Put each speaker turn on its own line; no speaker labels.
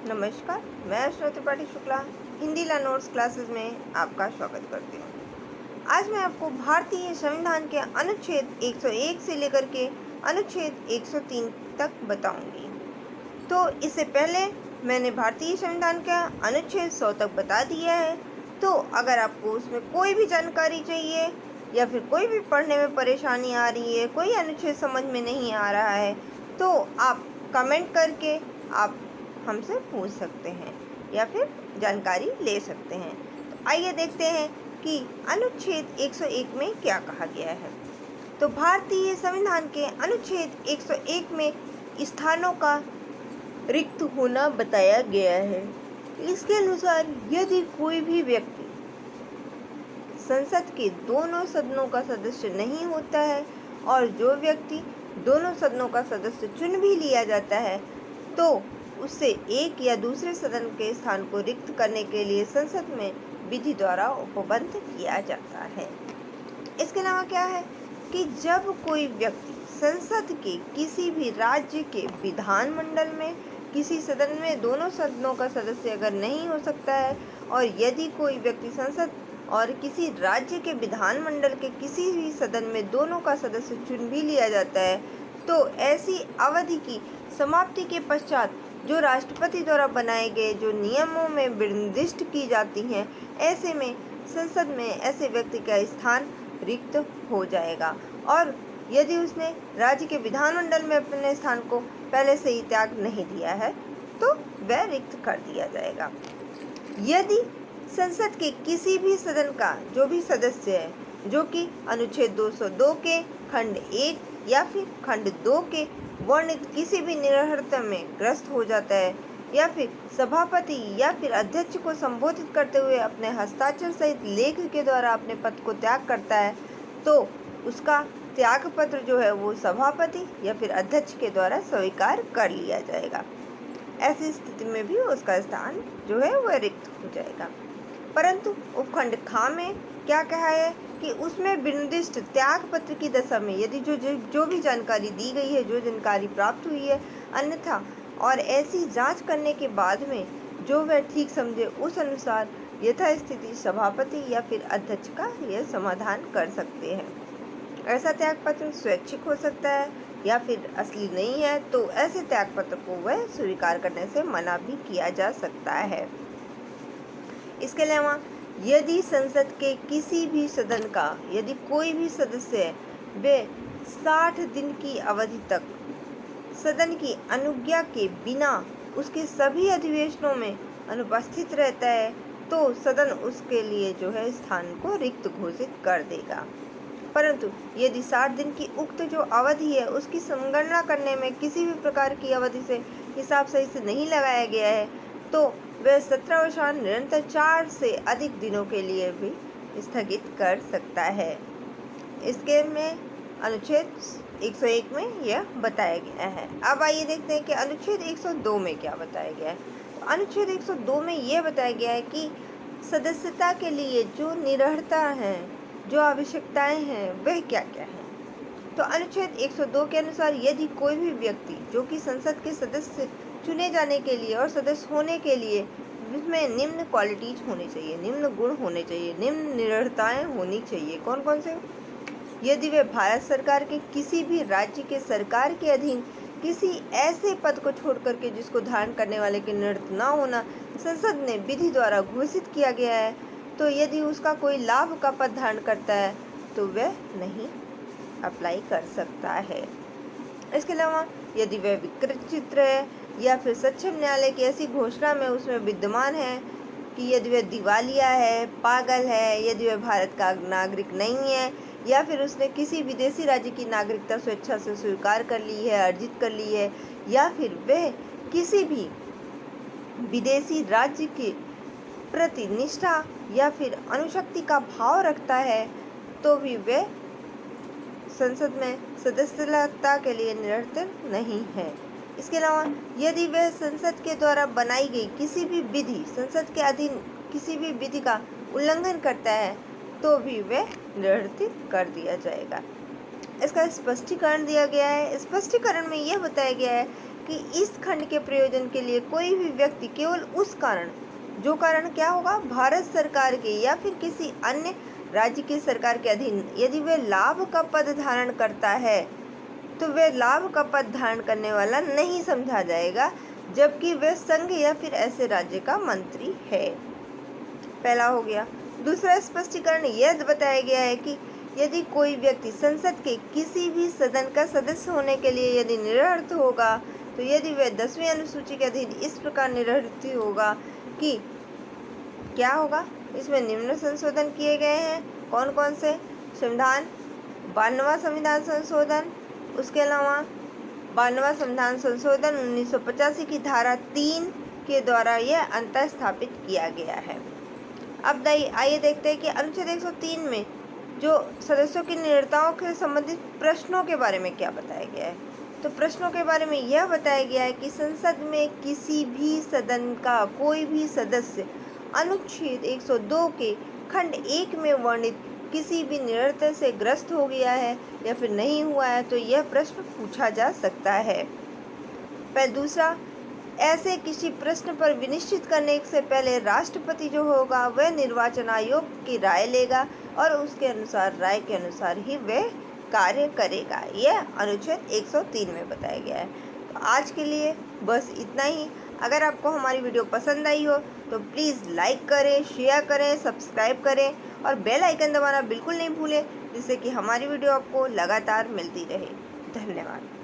नमस्कार, मैं श्रुति त्रिपाठी शुक्ला हिंदी ला notes classes में आपका स्वागत करती हूँ। आज मैं आपको भारतीय संविधान के अनुच्छेद 101 से लेकर के अनुच्छेद 103 तक बताऊंगी। तो इससे पहले मैंने भारतीय संविधान का अनुच्छेद 100 तक बता दिया है। तो अगर आपको उसमें कोई भी जानकारी चाहिए या फिर कोई भी पढ़ने में परेशानी आ रही है, कोई अनुच्छेद समझ में नहीं आ रहा है, तो आप कमेंट करके आप हमसे पूछ सकते हैं या फिर जानकारी ले सकते हैं। तो आइए देखते हैं कि अनुच्छेद 101 में क्या कहा गया है। तो भारतीय संविधान के अनुच्छेद 101 में स्थानों का रिक्त होना बताया गया है। इसके अनुसार यदि कोई भी व्यक्ति संसद के दोनों सदनों का सदस्य नहीं होता है और जो व्यक्ति दोनों सदनों का सदस्य चुन भी लिया जाता है, तो उससे एक या दूसरे सदन के स्थान को रिक्त करने के लिए संसद में विधि द्वारा उपबंध किया जाता है। इसके अलावा क्या है कि जब कोई व्यक्ति संसद के किसी भी राज्य के विधानमंडल में किसी सदन में दोनों सदनों का सदस्य अगर नहीं हो सकता है और यदि कोई व्यक्ति संसद और किसी राज्य के विधानमंडल के किसी भी सदन में दोनों का सदस्य चुन भी लिया जाता है, तो ऐसी अवधि की समाप्ति के पश्चात जो राष्ट्रपति द्वारा बनाए गए जो नियमों में निर्दिष्ट की जाती हैं, ऐसे में संसद में ऐसे व्यक्ति का स्थान रिक्त हो जाएगा। और यदि उसने राज्य के विधानमंडल में अपने स्थान को पहले से ही त्याग नहीं दिया है, तो वह रिक्त कर दिया जाएगा। यदि संसद के किसी भी सदन का जो भी सदस्य है, जो कि अनुच्छेद 202 के खंड 1 या फिर खंड 2 के वर्णित किसी भी निरर्हता में ग्रस्त हो जाता है या फिर सभापति या फिर अध्यक्ष को संबोधित करते हुए अपने हस्ताक्षर सहित लेख के द्वारा अपने पद को त्याग करता है, तो उसका त्याग पत्र जो है वो सभापति या फिर अध्यक्ष के द्वारा स्वीकार कर लिया जाएगा। ऐसी स्थिति में भी उसका स्थान जो है वह रिक्त हो जाएगा। परंतु उपखंड ख में क्या कहा है कि उसमें निर्दिष्ट त्याग पत्र की दशा में यदि जो भी जानकारी दी गई है, जो जानकारी प्राप्त हुई है, अन्यथा और ऐसी जांच करने के बाद में जो वह ठीक समझे उस अनुसार यथास्थिति सभापति या फिर अध्यक्ष का यह समाधान कर सकते हैं। ऐसा त्याग पत्र स्वैच्छिक हो सकता है या फिर असली नहीं है, तो ऐसे त्याग पत्र को वह स्वीकार करने से मना भी किया जा सकता है। इसके अलावा यदि संसद के किसी भी सदन का यदि कोई भी सदस्य वे 60 दिन की अवधि तक सदन की अनुज्ञा के बिना उसके सभी अधिवेशनों में अनुपस्थित रहता है, तो सदन उसके लिए जो है स्थान को रिक्त घोषित कर देगा। परंतु यदि 60 दिन की उक्त जो अवधि है उसकी संगणना करने में किसी भी प्रकार की अवधि से हिसाब सही से नहीं लगाया गया है, तो वह सत्रावसान निरंतर 4 से अधिक दिनों के लिए भी स्थगित कर सकता है। इसके में अनुच्छेद 101 में यह बताया गया है। अब आइए देखते हैं कि अनुच्छेद 102 में क्या बताया गया है। तो अनुच्छेद 102 में यह बताया गया है कि सदस्यता के लिए जो निरर्हता है, जो आवश्यकताएं हैं, वह क्या क्या है। तो अनुच्छेद 102 के अनुसार यदि कोई भी व्यक्ति जो कि संसद के सदस्य चुने जाने के लिए और सदस्य होने के लिए इसमें निम्न क्वालिटीज होनी चाहिए, निम्न गुण होने चाहिए, निम्न निरर्हताएं होनी चाहिए। कौन कौन से? यदि वे भारत सरकार के किसी भी राज्य के सरकार के अधीन किसी ऐसे पद को छोड़ करके जिसको धारण करने वाले के निरर्थ न होना संसद ने विधि द्वारा घोषित किया गया है, तो यदि उसका कोई लाभ का पद धारण करता है तो वह नहीं अप्लाई कर सकता है। इसके अलावा यदि वह विकृत चित्र है या फिर सक्षम न्यायालय की ऐसी घोषणा में उसमें विद्यमान है कि यदि वह दिवालिया है, पागल है, यदि वह भारत का नागरिक नहीं है या फिर उसने किसी विदेशी राज्य की नागरिकता स्वेच्छा से स्वीकार कर ली है, अर्जित कर ली है, या फिर वह किसी भी विदेशी राज्य के प्रति निष्ठा या फिर अनुशक्ति का भाव रखता है, तो भी वह संसद में सदस्यता के लिए निरर्थ नहीं है। इसके अलावा यदि वह संसद के द्वारा बनाई गई किसी भी विधि, संसद के अधीन किसी भी विधि का उल्लंघन करता है, तो भी वह निरर्थित कर दिया जाएगा। इसका स्पष्टीकरण दिया गया है। स्पष्टीकरण में यह बताया गया है कि इस खंड के प्रयोजन के लिए कोई भी व्यक्ति केवल उस कारण, जो कारण क्या होगा, भारत सरकार के या फिर किसी अन्य राज्य की सरकार के अधीन यदि वह लाभ का पद धारण करता है तो वह लाभ का पद धारण करने वाला नहीं समझा जाएगा, जबकि वह संघ या फिर ऐसे राज्य का मंत्री है। पहला हो गया। दूसरा स्पष्टीकरण यह बताया गया है कि यदि कोई व्यक्ति संसद के किसी भी सदन का सदस्य होने के लिए यदि निरर्थ होगा, तो यदि वह 10वीं अनुसूची के अधीन इस प्रकार निरर्थ होगा कि क्या होगा, इसमें निम्न संशोधन किए गए हैं। कौन कौन से? संविधान 92वां संविधान संशोधन, उसके अलावा 92वां संविधान संशोधन 1985 की धारा 3 के द्वारा यह अंतर स्थापित किया गया है। अब आइए देखते हैं कि अनुच्छेद 103 में जो सदस्यों की निरर्थताओं से संबंधित प्रश्नों के बारे में क्या बताया गया है। तो प्रश्नों के बारे में यह बताया गया है कि संसद में किसी भी सदन का कोई भी सदस्य अनुच्छेद 102 के खंड 1 में वर्णित किसी भी निरर्थता से ग्रस्त हो गया है या फिर नहीं हुआ है, तो यह प्रश्न पूछा जा सकता है। दूसरा, ऐसे किसी प्रश्न पर विनिश्चित करने से पहले राष्ट्रपति जो होगा वह निर्वाचन आयोग की राय लेगा और उसके अनुसार, राय के अनुसार ही वह कार्य करेगा। यह अनुच्छेद 103 में बताया गया है। तो आज के लिए बस इतना ही। अगर आपको हमारी वीडियो पसंद आई हो तो प्लीज़ लाइक करें, शेयर करें, सब्सक्राइब करें और बेल आइकन दबाना बिल्कुल नहीं भूलें, जिससे कि हमारी वीडियो आपको लगातार मिलती रहे। धन्यवाद।